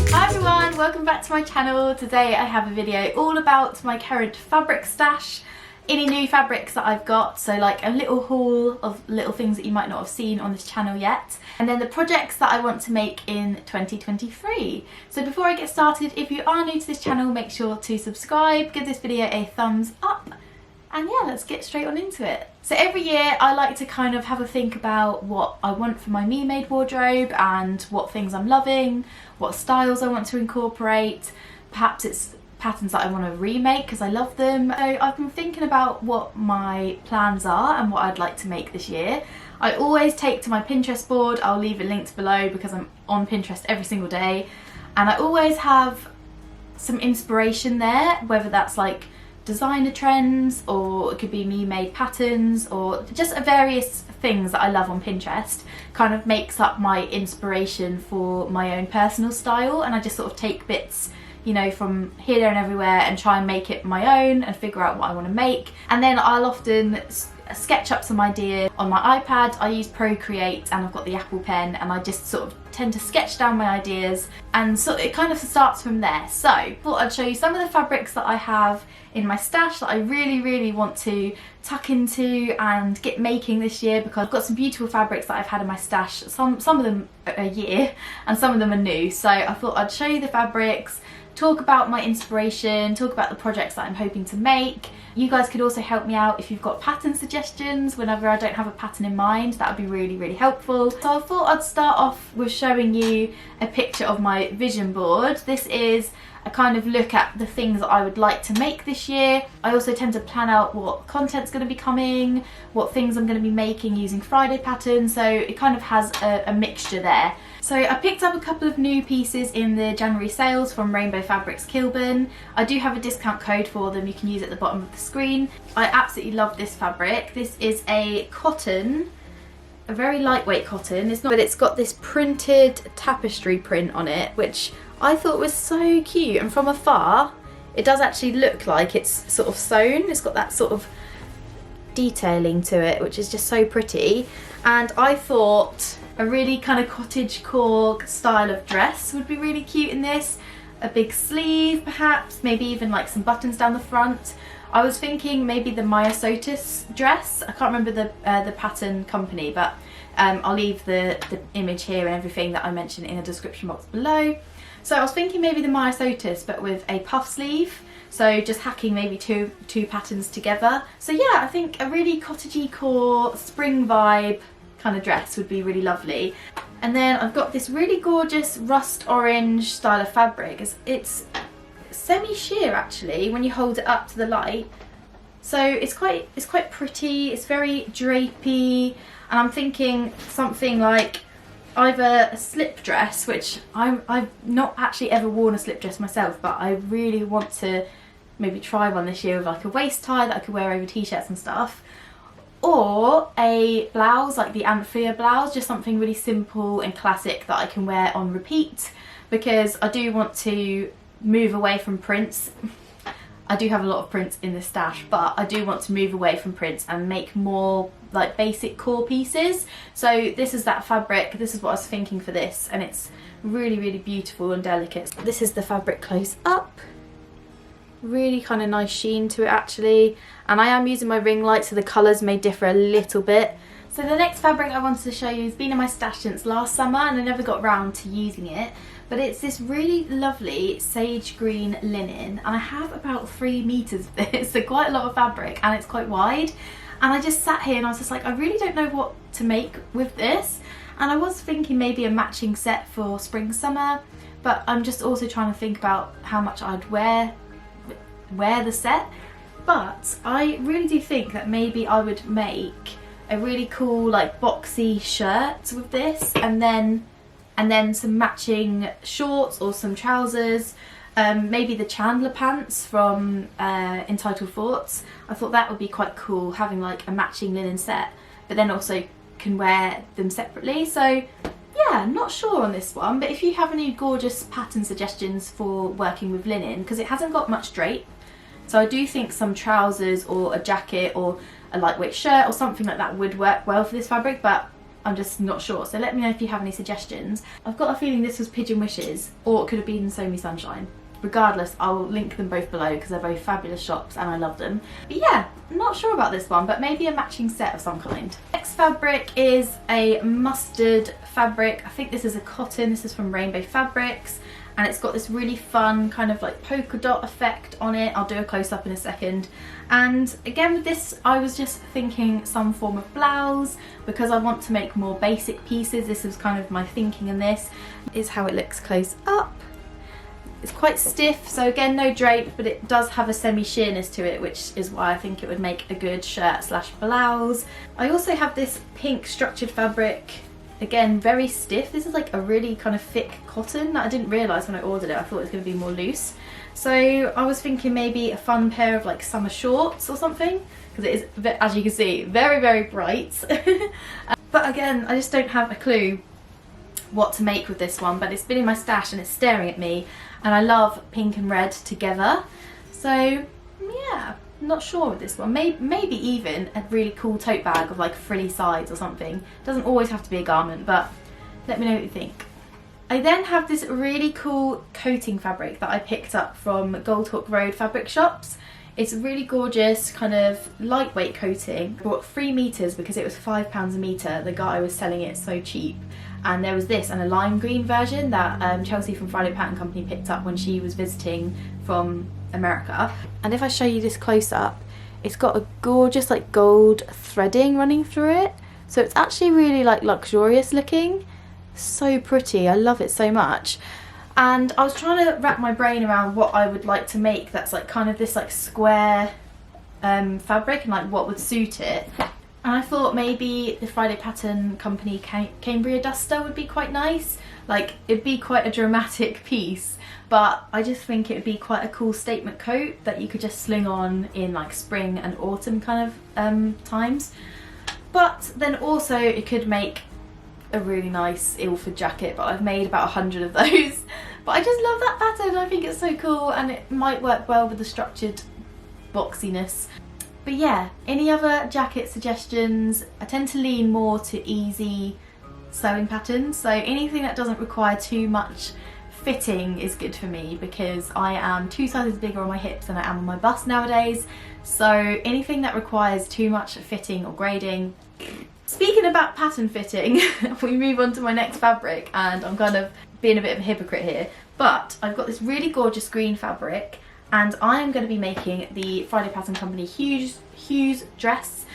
Hi everyone, welcome back to my channel. Today I have a video all about my current fabric stash, any new fabrics that I've got, so like a little haul of little things that you might not have seen on this channel yet, and then the projects that I want to make in 2023. So before I get started, if you are new to this channel, make sure to subscribe, give this video a thumbs up, and yeah, let's get straight on into it. So every year I like to kind of have a think about what I want for my me-made wardrobe and what things I'm loving, what styles I want to incorporate. Perhaps it's patterns that I want to remake because I love them. So I've been thinking about what my plans are and what I'd like to make this year. I always take to my Pinterest board. I'll leave it linked below because I'm on Pinterest every single day, and I always have some inspiration there, whether that's like designer trends or it could be me-made patterns or just various things that I love on Pinterest. Kind of makes up my inspiration for my own personal style, and I just sort of take bits, you know, from here, there and everywhere and try and make it my own and figure out what I want to make. And then I'll often sketch up some ideas on my iPad. I use Procreate and I've got the Apple Pen, and I just sort of tend to sketch down my ideas, and so it kind of starts from there. So I thought I'd show you some of the fabrics that I have in my stash that I really want to tuck into and get making this year, because I've got some beautiful fabrics that I've had in my stash. Some of them are a year and some of them are new, so I thought I'd show you the fabrics, talk about my inspiration, talk about the projects that I'm hoping to make. You guys could also help me out if you've got pattern suggestions whenever I don't have a pattern in mind. That would be really helpful. So I thought I'd start off with showing you a picture of my vision board. This is a kind of look at the things that I would like to make this year. I also tend to plan out what content's going to be coming, what things I'm going to be making using Friday patterns, so it kind of has a mixture there. So I picked up a couple of new pieces in the January sales from Rainbow Fabrics Kilburn. I do have a discount code for them, you can use it at the bottom of the screen. I absolutely love this fabric. This is a cotton, a very lightweight cotton. It's not, but it's got this printed tapestry print on it, which I thought was so cute, and from afar it does actually look like it's sort of sewn. It's got that sort of detailing to it, which is just so pretty. And I thought a really kind of cottagecore style of dress would be really cute in this. A big sleeve perhaps, maybe even like some buttons down the front. I was thinking maybe the Myosotis dress. I can't remember the pattern company, but I'll leave the image here and everything that I mentioned in the description box below. So I was thinking maybe the Myosotis, but with a puff sleeve. So just hacking maybe two patterns together. So yeah, I think a really cottagey core spring vibe kind of dress would be really lovely. And then I've got this really gorgeous rust orange style of fabric. It's semi-sheer actually when you hold it up to the light. So it's quite pretty. It's very drapey, and I'm thinking something like either a slip dress, which I've not actually ever worn a slip dress myself, but I really want to maybe try one this year with like a waist tie that I could wear over t-shirts and stuff, or a blouse like the Anthea blouse, just something really simple and classic that I can wear on repeat, because I do want to move away from prints. I do have a lot of prints in the stash, but I do want to move away from prints and make more like basic core pieces. So this is that fabric, this is what I was thinking for this, and it's really beautiful and delicate. This is the fabric close up. Really kind of nice sheen to it actually, and I am using my ring light, so the colours may differ a little bit. So the next fabric I wanted to show you has been in my stash since last summer, and I never got round to using it, but it's this really lovely sage green linen, and I have about 3 meters of this, so quite a lot of fabric, and it's quite wide. And I just sat here and I was just like, I really don't know what to make with this, and I was thinking maybe a matching set for spring summer, but I'm just also trying to think about how much I'd wear the set. But I really do think that maybe I would make a really cool like boxy shirt with this, and then some matching shorts or some trousers, maybe the Chandler pants from Entitled Thoughts. I thought that would be quite cool, having like a matching linen set, but then also can wear them separately. So yeah, not sure on this one, but if you have any gorgeous pattern suggestions for working with linen, because it hasn't got much drape, so I do think some trousers or a jacket or a lightweight shirt or something like that would work well for this fabric, but I'm just not sure. So let me know if you have any suggestions. I've got a feeling this was Pigeon Wishes, or it could have been So Me Sunshine. Regardless, I will link them both below because they're both fabulous shops and I love them. But yeah, not sure about this one, but maybe a matching set of some kind. Next fabric is a mustard fabric. I think this is a cotton. This is from Rainbow Fabrics, and it's got this really fun kind of like polka dot effect on it. I'll do a close-up in a second. And again with this, I was just thinking some form of blouse because I want to make more basic pieces. This was kind of my thinking in this. Is how it looks close up. It's quite stiff, so again no drape, but it does have a semi-sheerness to it, which is why I think it would make a good shirt slash blouse. I also have this pink structured fabric, again very stiff. This is like a really kind of thick cotton that I didn't realise when I ordered it. I thought it was going to be more loose. So I was thinking maybe a fun pair of like summer shorts or something, because it is, as you can see, very, very bright. But again, I just don't have a clue what to make with this one, but it's been in my stash and it's staring at me, and I love pink and red together. So yeah, not sure with this one. Maybe even a really cool tote bag of like frilly sides or something. Doesn't always have to be a garment, but let me know what you think. I then have this really cool coating fabric that I picked up from Goldhawk Road fabric shops. It's a really gorgeous kind of lightweight coating. I bought 3 meters because it was £5 a metre. The guy was selling it so cheap. And there was this and a lime green version that Chelsea from Friday Pattern Company picked up when she was visiting from America. And if I show you this close up, it's got a gorgeous like gold threading running through it. So it's actually really like luxurious looking. So pretty, I love it so much. And I was trying to wrap my brain around what I would like to make that's like kind of this like square fabric and like what would suit it. And I thought maybe the Friday Pattern Company Cambria Duster would be quite nice. Like, it'd be quite a dramatic piece, but I just think it would be quite a cool statement coat that you could just sling on in like spring and autumn kind of times. But then also it could make a really nice Ilford jacket, but I've made about 100 of those. But I just love that pattern. I think it's so cool and it might work well with the structured boxiness. But yeah, any other jacket suggestions? I tend to lean more to easy sewing patterns, so anything that doesn't require too much fitting is good for me because I am 2 sizes bigger on my hips than I am on my bust nowadays. So anything that requires too much fitting or grading. Speaking about pattern fitting, we move on to my next fabric, and I'm kind of being a bit of a hypocrite here, but I've got this really gorgeous green fabric and I am going to be making the Friday Pattern Company Hues dress,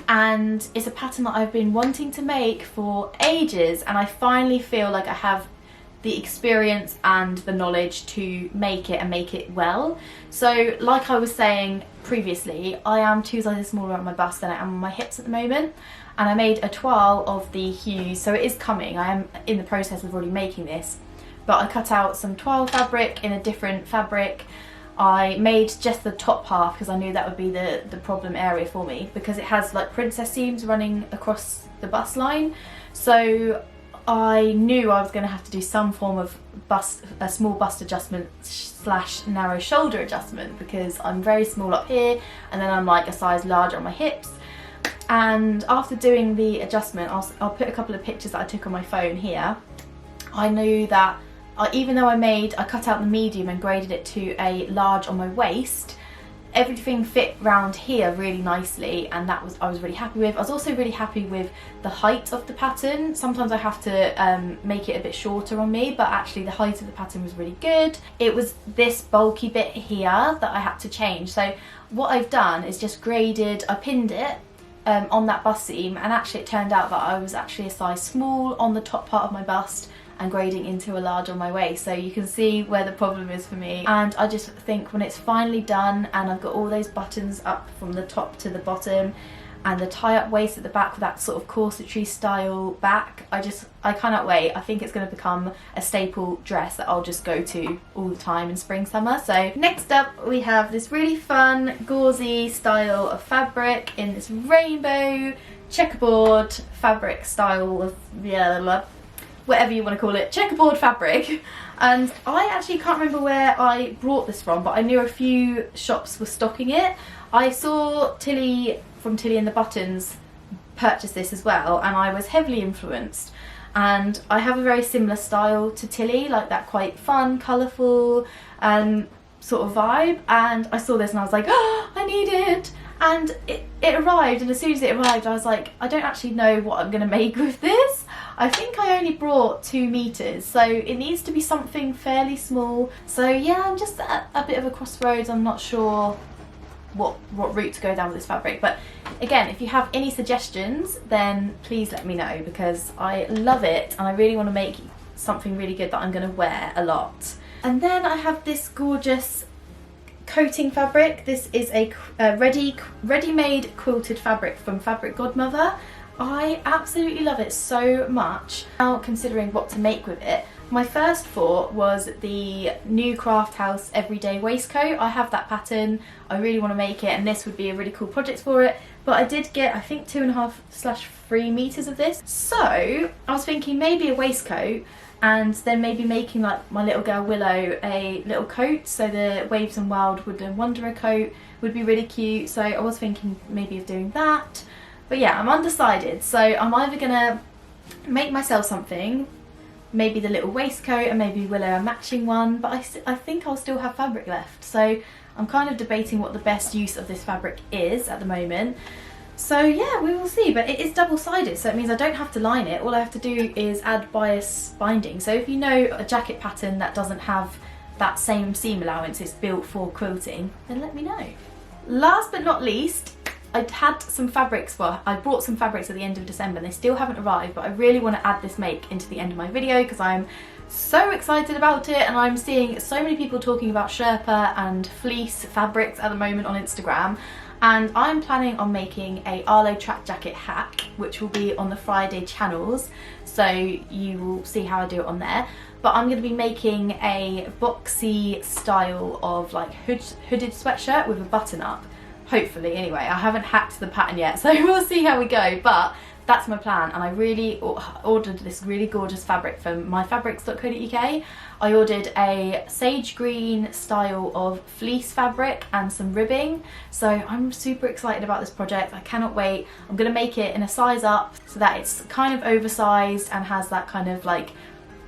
and it's a pattern that I've been wanting to make for ages, and I finally feel like I have the experience and the knowledge to make it and make it well. So like I was saying previously, I am 2 sizes smaller on my bust than I am on my hips at the moment, and I made a toile of the hues, so it is coming. I am in the process of already making this, but I cut out some toile fabric in a different fabric. I made just the top half because I knew that would be the problem area for me, because it has like princess seams running across the bust line. So I knew I was going to have to do some form of a small bust adjustment slash narrow shoulder adjustment, because I'm very small up here and then I'm like a size larger on my hips. And after doing the adjustment, I'll put a couple of pictures that I took on my phone here. I knew that even though I cut out the medium and graded it to a large on my waist, everything fit round here really nicely, and I was really happy with. I was also really happy with the height of the pattern. Sometimes I have to make it a bit shorter on me, but actually the height of the pattern was really good. It was this bulky bit here that I had to change. So what I've done is just graded, I pinned it on that bust seam, and actually it turned out that I was actually a size small on the top part of my bust and grading into a large on my waist, so you can see where the problem is for me. And I just think when it's finally done and I've got all those buttons up from the top to the bottom and the tie-up waist at the back with that sort of corsetry style back, I cannot wait. I think it's going to become a staple dress that I'll just go to all the time in spring summer. So next up we have this really fun gauzy style of fabric in this rainbow checkerboard fabric style of whatever you want to call it, checkerboard fabric. And I actually can't remember where I brought this from, but I knew a few shops were stocking it. I saw Tilly from Tilly and the Buttons purchased this as well, and I was heavily influenced. And I have a very similar style to Tilly, like that quite fun, colourful sort of vibe, and I saw this and I was like, oh, I need it. And it arrived, and as soon as it arrived I was like, I don't actually know what I'm going to make with this. I think I only brought 2 meters, so it needs to be something fairly small. So yeah, I'm just at a bit of a crossroads. I'm not sure what route to go down with this fabric, but again, if you have any suggestions then please let me know, because I love it and I really want to make something really good that I'm going to wear a lot. And then I have this gorgeous coating fabric. This is a ready-made quilted fabric from Fabric Godmother. I absolutely love it so much. Now considering what to make with it, my first thought was the new Craft House Everyday Waistcoat. I have that pattern, I really want to make it, and this would be a really cool project for it. But I did get, I think, 2.5/3 meters of this. So I was thinking maybe a waistcoat, and then maybe making like my little girl Willow a little coat, so the Waves and Wild Woodland Wanderer coat would be really cute. So I was thinking maybe of doing that. But yeah, I'm undecided, so I'm either gonna make myself something, maybe the little waistcoat, and maybe Willow a matching one, but I think I'll still have fabric left. So I'm kind of debating what the best use of this fabric is at the moment. So yeah, we will see, but it is double-sided, so it means I don't have to line it. All I have to do is add bias binding. So if you know a jacket pattern that doesn't have that same seam allowance, it's built for quilting, then let me know. Last but not least, I had some fabrics, well, I bought some fabrics at the end of December and they still haven't arrived, but I really want to add this make into the end of my video because I'm so excited about it, and I'm seeing so many people talking about Sherpa and fleece fabrics at the moment on Instagram. And I'm planning on making a Arlo track jacket hack, which will be on the Friday channels, so you will see how I do it on there. But I'm going to be making a boxy style of like hooded sweatshirt with a button up, hopefully. Anyway, I haven't hacked the pattern yet, so we'll see how we go, but that's my plan. And I really ordered this really gorgeous fabric from myfabrics.co.uk. I ordered a sage green style of fleece fabric and some ribbing, so I'm super excited about this project. I cannot wait. I'm going to make it in a size up so that it's kind of oversized and has that kind of like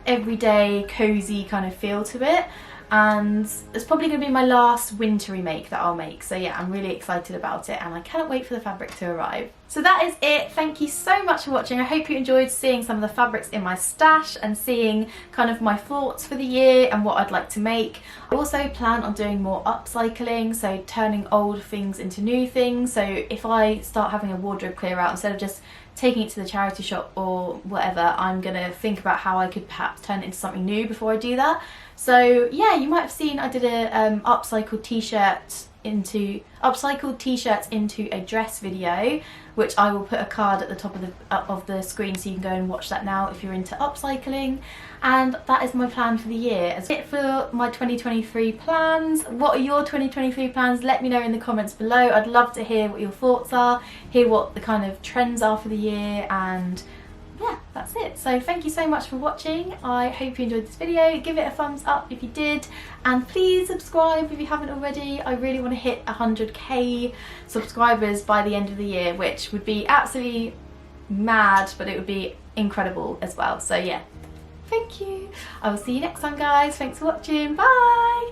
everyday cozy kind of feel to it. And it's probably going to be my last wintry make that I'll make, so yeah, I'm really excited about it and I cannot wait for the fabric to arrive. So that is it. Thank you so much for watching. I hope you enjoyed seeing some of the fabrics in my stash and seeing kind of my thoughts for the year and what I'd like to make. I also plan on doing more upcycling, so turning old things into new things. So if I start having a wardrobe clear out, instead of just taking it to the charity shop or whatever, I'm gonna think about how I could perhaps turn it into something new before I do that. So yeah, you might have seen I did a upcycled t-shirts into a dress video, which I will put a card at the top of the screen so you can go and watch that now if you're into upcycling. And that is my plan for the year. That's it for my 2023 plans. What are your 2023 plans? Let me know in the comments below. I'd love to hear what your thoughts are, hear what the kind of trends are for the year, and yeah, that's it. So thank you so much for watching. I hope you enjoyed this video. Give it a thumbs up if you did, and please subscribe if you haven't already. I really want to hit 100k subscribers by the end of the year, which would be absolutely mad, but it would be incredible as well. So yeah, thank you. I will see you next time, guys. Thanks for watching. Bye.